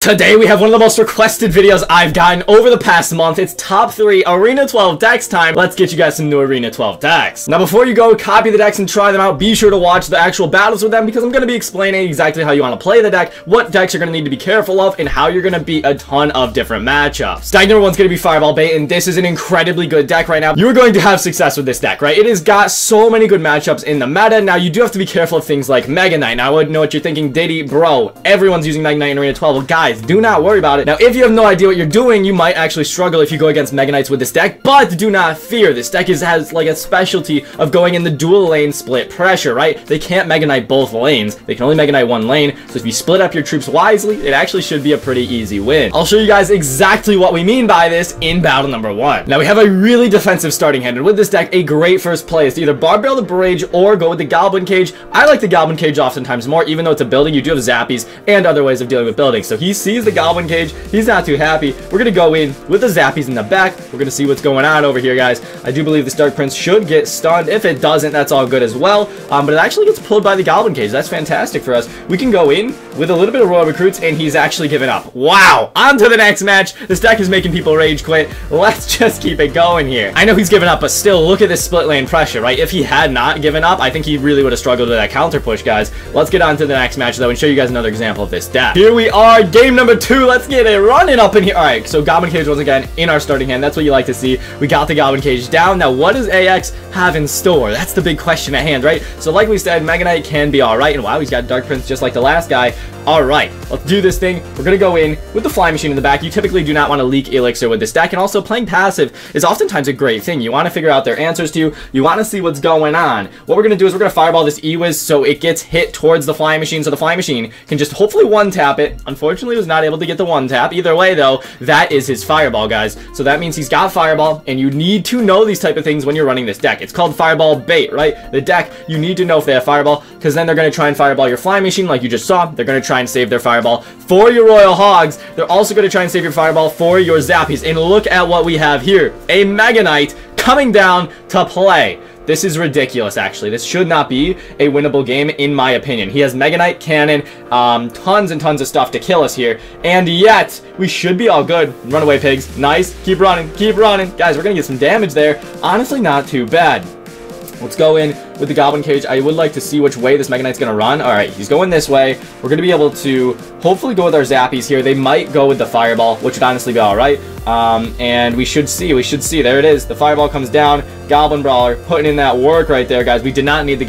Today we have one of the most requested videos I've gotten over the past month. It's top 3 Arena 12 decks time. Let's get you guys some new Arena 12 decks. Now before you go copy the decks and try them out, be sure to watch the actual battles with them because I'm going to be explaining exactly how you want to play the deck, what decks you're going to need to be careful of, and how you're going to beat a ton of different matchups. Deck number 1 is going to be Fireball Bait, and this is an incredibly good deck right now. You're going to have success with this deck, right? It has got so many good matchups in the meta. Now you do have to be careful of things like Mega Knight. Now I would know what you're thinking, Diddy, bro, everyone's using Mega Knight in Arena 12. Well, guys, do not worry about it. Now, if you have no idea what you're doing, you might actually struggle if you go against Mega Knights with this deck, but do not fear. This deck has like a specialty of going in the dual lane split pressure, right? They can't Mega Knight both lanes. They can only Mega Knight one lane, so if you split up your troops wisely, it actually should be a pretty easy win. I'll show you guys exactly what we mean by this in battle number 1. Now, we have a really defensive starting hand, and with this deck, a great first play is to either Barb Barrel the Barrage or go with the Goblin Cage. I like the Goblin Cage oftentimes more, even though it's a building, you do have Zappies and other ways of dealing with buildings. So he sees the Goblin Cage, he's not too happy. We're gonna go in with the Zappies in the back. We're gonna see what's going on over here, guys. I do believe this Dark Prince should get stunned. If it doesn't, that's all good as well. But it actually gets pulled by the Goblin Cage. That's fantastic for us. We can go in with a little bit of Royal Recruits, and he's actually given up. Wow! On to the next match. This deck is making people rage quit. Let's just keep it going here. I know he's given up, but still, look at this split lane pressure, right? If he had not given up, I think he really would have struggled with that counter push, guys. Let's get on to the next match, though, and show you guys another example of this deck. Here we are, game number 2. Let's get it running up in here. All right, so Goblin Cage once again in our starting hand. That's what you like to see. We got the Goblin Cage down. Now, what does AX have in store? That's the big question at hand, right? So like we said, Mega Knight can be all right. And wow, he's got Dark Prince just like the last guy. All right, let's do this thing. We're going to go in with the Fly Machine in the back. You typically do not want to leak Elixir with this deck. And also playing passive is oftentimes a great thing. You want to figure out their answers to you. You want to see what's going on. What we're going to do is we're going to Fireball this E-Wiz so it gets hit towards the Fly Machine. So the Fly Machine can just hopefully one-tap it. Unfortunately, was not able to get the one-tap. Either way, though, that is his Fireball, guys. So that means he's got Fireball, and you need to know these type of things when you're running this deck. It's called Fireball Bait, right? The deck, you need to know if they have Fireball, because then they're going to try and Fireball your Fly Machine like you just saw. They're going to try and save their Fireball for your Royal Hogs. They're also going to try and save your Fireball for your Zappies. And look at what we have here. A Mega Knight coming down to play. This is ridiculous, actually. This should not be a winnable game, in my opinion. He has Mega Knight, Cannon, tons and tons of stuff to kill us here, and yet we should be all good. Run away, pigs. Nice. Keep running. Keep running. Guys, we're going to get some damage there. Honestly, not too bad. Let's go in with the Goblin Cage. I would like to see which way this Mega Knight's going to run. All right, he's going this way. We're going to be able to hopefully go with our Zappies here. They might go with the Fireball, which would honestly be all right. And we should see. There it is. The Fireball comes down. Goblin Brawler putting in that work right there, guys. We did not need the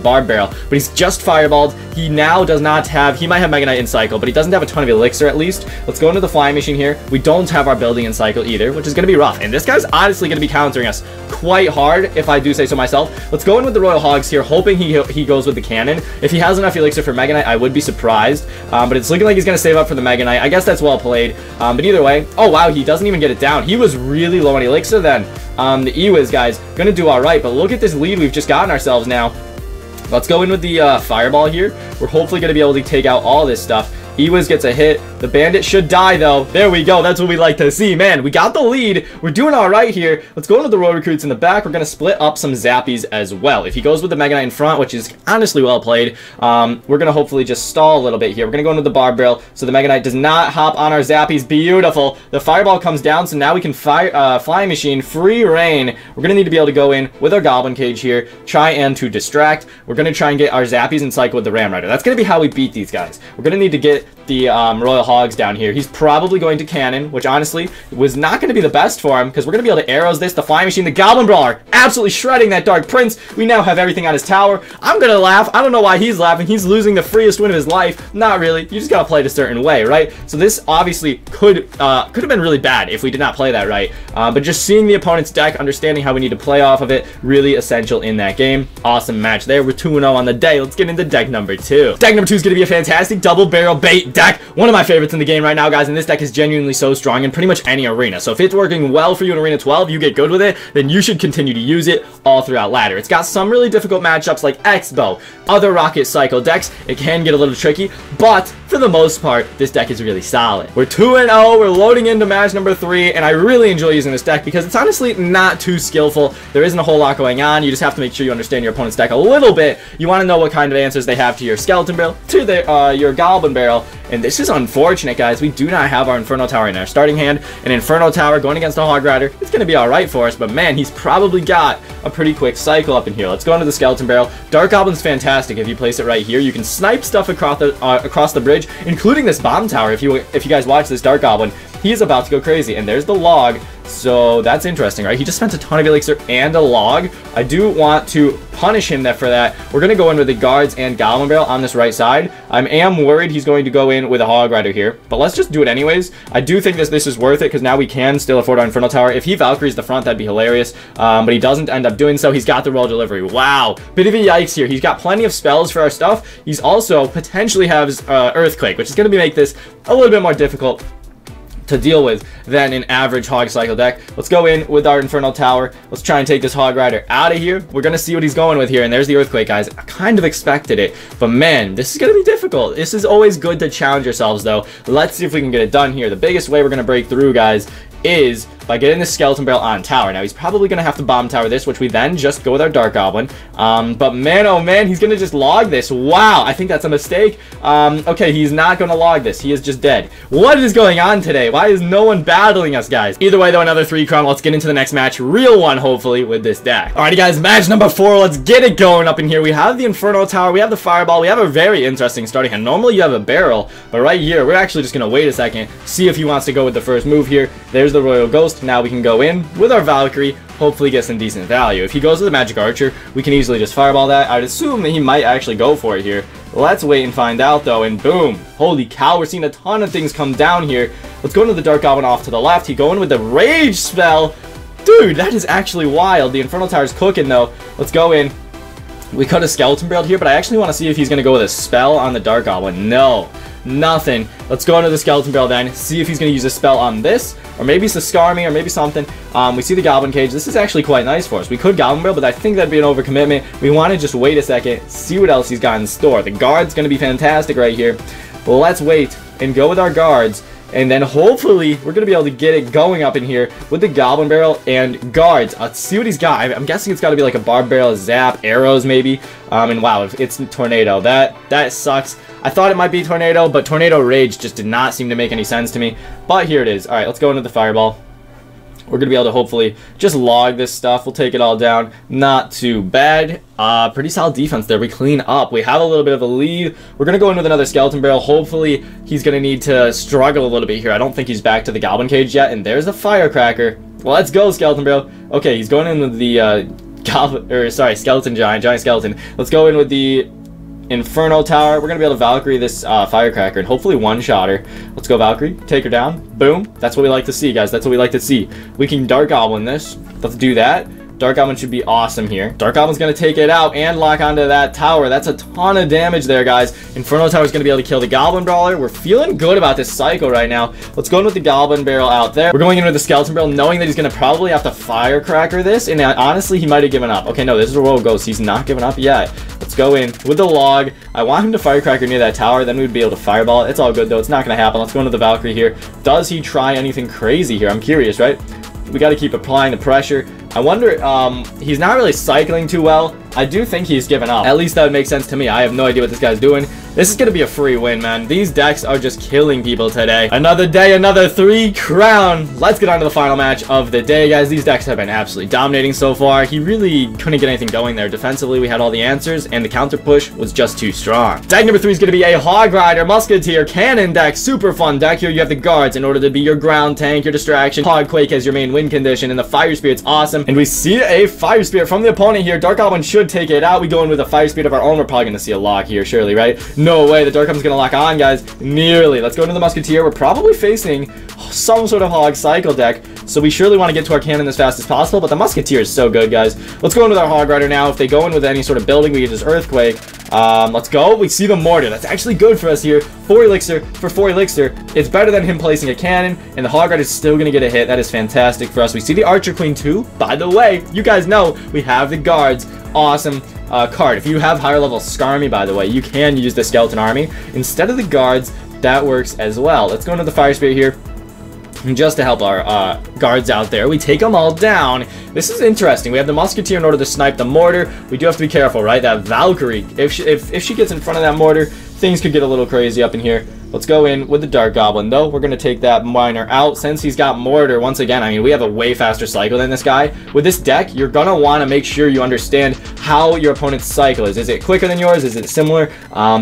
Barb Barrel, but he's just Fireballed. He now does not have, he might have Mega Knight in cycle, but he doesn't have a ton of Elixir at least. Let's go into the Flying Machine here. We don't have our building in cycle either, which is going to be rough. And this guy's honestly going to be countering us quite hard, if I do say so myself. Let's go in with the Royal Hogs here, hoping he goes with the Cannon. If he has enough Elixir for Mega Knight, I would be surprised. But it's looking like he's going to save up for the Mega Knight. I guess that's well played. But either way, oh wow, he doesn't even get it down. He was really low on Elixir then. The E-Wiz, guys, gonna do all right, but look at this lead we've just gotten ourselves now. Let's go in with the Fireball here. We're hopefully gonna be able to take out all this stuff. E-Wiz gets a hit. The Bandit should die, though. There we go. That's what we like to see. Man, we got the lead. We're doing all right here. Let's go into the Royal Recruits in the back. We're going to split up some Zappies as well. If he goes with the Mega Knight in front, which is honestly well played, we're going to hopefully just stall a little bit here. We're going to go into the Barb Barrel, so the Mega Knight does not hop on our Zappies. Beautiful. The Fireball comes down, so now we can Flying Machine, free reign. We're going to need to be able to go in with our Goblin Cage here, try and to distract. We're going to try and get our Zappies in cycle with the Ram Rider. That's going to be how we beat these guys. We're going to need to get the Royal Hogs down here. He's probably going to Cannon, which honestly was not going to be the best for him because we're going to be able to arrows this, the Flying Machine, the Goblin Brawler, absolutely shredding that Dark Prince. We now have everything on his tower. I'm going to laugh. I don't know why he's laughing. He's losing the freest win of his life. Not really. You just got to play it a certain way, right? So this obviously could have been really bad if we did not play that right. But just seeing the opponent's deck, understanding how we need to play off of it, really essential in that game. Awesome match there. We're 2-0 on the day. Let's get into deck number 2. Deck number 2 is going to be a fantastic double barrel bait deck. One of my favorites in the game right now, guys, and this deck is genuinely so strong in pretty much any arena. So if it's working well for you in Arena 12, you get good with it, then you should continue to use it all throughout ladder. It's got some really difficult matchups like X-Bow, other Rocket Cycle decks. It can get a little tricky, but for the most part, this deck is really solid. We're 2-0, we're loading into match number 3, and I really enjoy using this deck because it's honestly not too skillful. There isn't a whole lot going on. You just have to make sure you understand your opponent's deck a little bit. You want to know what kind of answers they have to your Skeleton Barrel, to their, your Goblin Barrel, And this is unfortunate, guys. We do not have our Inferno Tower in our starting hand. An Inferno Tower going against a Hog Rider, it's going to be alright for us. But man, he's probably got a pretty quick cycle up in here. Let's go into the Skeleton Barrel. Dark Goblin's fantastic if you place it right here. You can snipe stuff across the bridge, including this bomb tower. If you guys watch this Dark Goblin, he is about to go crazy. And there's the log. So that's interesting, right? He just spent a ton of elixir and a log. I do want to punish him for that. We're going to go in with the guards and Goblin Barrel on this right side. I am worried he's going to go in with a Hog Rider here, but let's just do it anyways. I do think this is worth it because now we can still afford our Inferno Tower. If he Valkyries the front, that'd be hilarious, but he doesn't end up doing so. He's got the Royal Delivery. Wow, bit of a yikes here. He's got plenty of spells for our stuff. He's also potentially has Earthquake, which is going to make this a little bit more difficult to deal with than an average Hog Cycle deck. Let's go in with our Inferno Tower. Let's try and take this Hog Rider out of here. We're gonna see what he's going with here, and there's the Earthquake, guys. I kind of expected it, but man, this is gonna be difficult. This is always good to challenge yourselves, though. Let's see if we can get it done here. The biggest way we're gonna break through, guys, is by getting the Skeleton Barrel on tower. Now, he's probably going to have to bomb tower this, which we then just go with our Dark Goblin. But man, oh man, he's going to just log this. Wow, I think that's a mistake. Okay, he's not going to log this. He is just dead. What is going on today? Why is no one battling us, guys? Either way, though, another 3 crown. Let's get into the next match. Real one, hopefully, with this deck. Alrighty, guys, match number 4. Let's get it going up in here. We have the Inferno Tower. We have the Fireball. We have a very interesting starting hand. Normally, you have a barrel, but right here, we're actually just going to wait a second, see if he wants to go with the first move here. There's the Royal Ghost. Now we can go in with our Valkyrie, hopefully get some decent value. If he goes with the Magic Archer, we can easily just Fireball that. I'd assume that he might actually go for it here. Let's wait and find out, though, and boom. Holy cow, we're seeing a ton of things come down here. Let's go into the Dark Goblin off to the left. He going with the Rage spell. Dude, that is actually wild. The Inferno Tower's cooking, though. Let's go in. We could have Skeleton Barreled here, but I actually want to see if he's going to go with a spell on the Dark Goblin. No. Nothing. Let's go into the Skeleton Barrel then, see if he's going to use a spell on this, or maybe it's the Scar Me, or maybe something. We see the Goblin Cage. This is actually quite nice for us. We could Goblin Barrel, but I think that'd be an overcommitment. We want to just wait a second, see what else he's got in store. The Guard's going to be fantastic right here. Well, let's wait and go with our Guards, and then hopefully we're going to be able to get it going up in here with the Goblin Barrel and Guards. Let's see what he's got. I'm guessing it's got to be like a Barb Barrel, Zap, Arrows maybe. And wow, it's Tornado. That sucks. I thought it might be Tornado, but Tornado Rage just did not seem to make any sense to me. But here it is. Alright, let's go into the Fireball. We're going to be able to hopefully just log this stuff. We'll take it all down. Not too bad. Pretty solid defense there. We clean up. We have a little bit of a lead. We're going to go in with another Skeleton Barrel. Hopefully, he's going to need to struggle a little bit here. I don't think he's back to the Goblin Cage yet. And there's the Firecracker. Well, let's go, Skeleton Barrel. Okay, he's going in with the Skeleton Giant Skeleton. Let's go in with the Inferno Tower. We're going to be able to Valkyrie this Firecracker and hopefully one-shot her. Let's go, Valkyrie. Take her down. Boom. That's what we like to see, guys. That's what we like to see. We can Dark Goblin this. Let's do that. Dark Goblin should be awesome here. Dark Goblin's going to take it out and lock onto that tower. That's a ton of damage there, guys. Inferno Tower's going to be able to kill the Goblin Brawler. We're feeling good about this cycle right now. Let's go in with the Goblin Barrel out there. We're going in with the Skeleton Barrel, knowing that he's going to probably have to Firecracker this. And honestly, he might have given up. Okay, no, this is a Royal Ghost. He's not giving up yet. Let's go in with the log. I want him to Firecracker near that tower. Then we'd be able to Fireball it. It's all good, though. It's not going to happen. Let's go into the Valkyrie here. Does he try anything crazy here? I'm curious, right? We got to keep applying the pressure. I wonder, he's not really cycling too well. I do think he's given up. At least that would make sense to me. I have no idea what this guy's doing. This is going to be a free win, man. These decks are just killing people today. Another day, another 3 crown. Let's get on to the final match of the day, guys. These decks have been absolutely dominating so far. He really couldn't get anything going there. Defensively, we had all the answers, and the counter push was just too strong. Deck number 3 is going to be a Hog Rider, Musketeer, Cannon deck. Super fun deck. Here you have the Guards in order to be your ground tank, your distraction. Hog Quake as your main win condition, and the Fire Spirit's awesome. And we see a Fire Spirit from the opponent here. Dark Goblin should take it out. We go in with a Fire Spirit of our own. We're probably going to see a lock here, surely, right? No way. The Dark Goblin's going to lock on, guys. Nearly. Let's go into the Musketeer. We're probably facing some sort of Hog Cycle deck, so we surely want to get to our cannon as fast as possible, but the Musketeer is so good, guys. Let's go in with our Hog Rider now. If they go in with any sort of building, we can just Earthquake. Let's go. We see the Mortar. That's actually good for us here. 4 elixir for 4 elixir. It's better than him placing a cannon, and the Hog Rider is still going to get a hit. That is fantastic for us. We see the Archer Queen too. By the way, you guys know we have the Guards. Awesome card. If you have higher level Skarmy, by the way, you can use the Skeleton Army instead of the Guards. That works as well. Let's go into the Fire Spirit here. Just to help our Guards out there. We take them all down. This is interesting. We have the Musketeer in order to snipe the Mortar. We do have to be careful, right? That Valkyrie, if she gets in front of that Mortar, things could get a little crazy up in here. Let's go in with the Dark Goblin, though. We're going to take that Miner out. Since he's got Mortar, once again, I mean, we have a way faster cycle than this guy. With this deck, you're going to want to make sure you understand how your opponent's cycle is. Is it quicker than yours? Is it similar?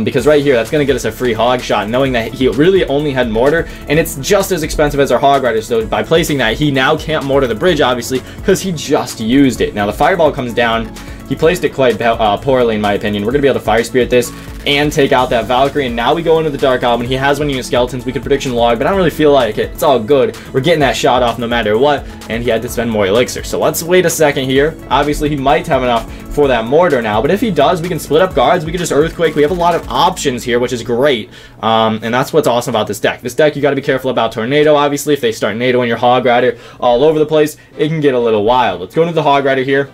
Because right here, that's going to get us a free Hog shot, knowing that he really only had Mortar, and it's just as expensive as our Hog Rider. So by placing that, he now can't Mortar the bridge, obviously, because he just used it. Now, the Fireball comes down. He placed it quite poorly, in my opinion. We're going to be able to Fire Spirit this and take out that Valkyrie, and now we go into the Dark Goblin. He has one unit of Skeletons. We could Prediction Log, but I don't really feel like it. It's all good. We're getting that shot off no matter what, and he had to spend more Elixir. So let's wait a second here. Obviously, he might have enough for that Mortar now, but if he does, we can split up guards. We can just Earthquake. We have a lot of options here, which is great, and that's what's awesome about this deck. This deck, you got to be careful about Tornado, obviously. If they start NATOing your Hog Rider all over the place, it can get a little wild. Let's go into the Hog Rider here,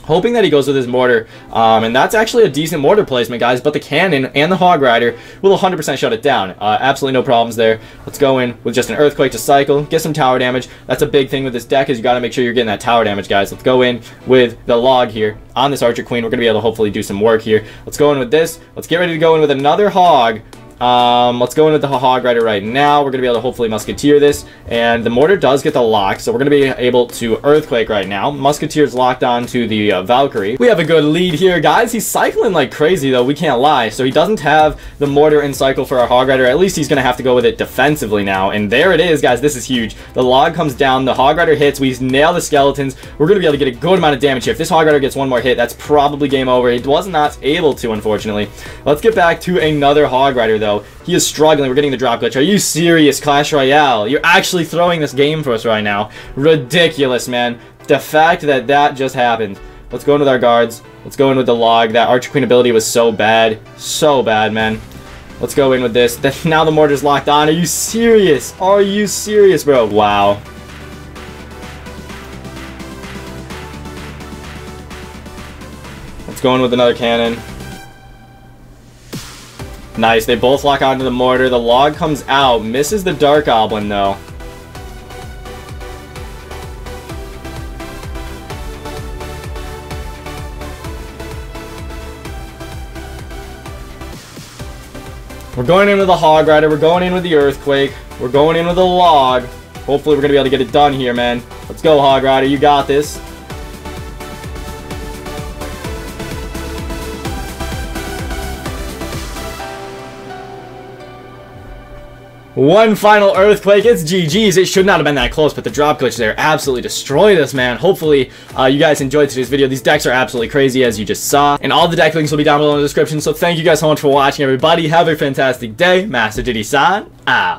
hoping that he goes with his Mortar, and that's actually a decent Mortar placement, guys, but the Cannon and the Hog Rider will 100% shut it down. Absolutely no problems there. Let's go in with just an Earthquake to cycle, get some tower damage. That's a big thing with this deck, is you got to make sure you're getting that tower damage, guys. Let's go in with the Log here on this Archer Queen. We're going to be able to hopefully do some work here. Let's go in with this. Let's get ready to go in with another Hog. Let's go in with the Hog Rider right now. We're going to be able to hopefully Musketeer this, and the Mortar does get the lock, so we're going to be able to Earthquake right now. Musketeer's locked on to the Valkyrie. We have a good lead here, guys. He's cycling like crazy, though. We can't lie. So he doesn't have the Mortar in cycle for our Hog Rider. At least he's going to have to go with it defensively now, and there it is, guys. This is huge. The log comes down. The Hog Rider hits. We nail the Skeletons. We're going to be able to get a good amount of damage here. If this Hog Rider gets one more hit, that's probably game over. It was not able to, unfortunately. Let's get back to another Hog Rider, though. He is struggling. We're getting the drop glitch. Are you serious, Clash Royale? You're actually throwing this game for us right now. Ridiculous, man. The fact that that just happened. Let's go in with our guards. Let's go in with the Log. That Archer Queen ability was so bad. So bad, man. Let's go in with this. Now the Mortar's locked on. Are you serious? Are you serious, bro? Wow. Let's go in with another cannon. Nice, they both lock onto the Mortar. The Log comes out, misses the Dark Goblin, though. We're going in with the Hog Rider. We're going in with the Earthquake. We're going in with the Log. Hopefully we're going to be able to get it done here, man. Let's go, Hog Rider. You got this. One final Earthquake. It's GG's. It should not have been that close, but the drop glitch there absolutely destroyed us, man. Hopefully, you guys enjoyed today's video. These decks are absolutely crazy, as you just saw. And all the deck links will be down below in the description. So thank you guys so much for watching, everybody. Have a fantastic day. Master Diddy-san, out.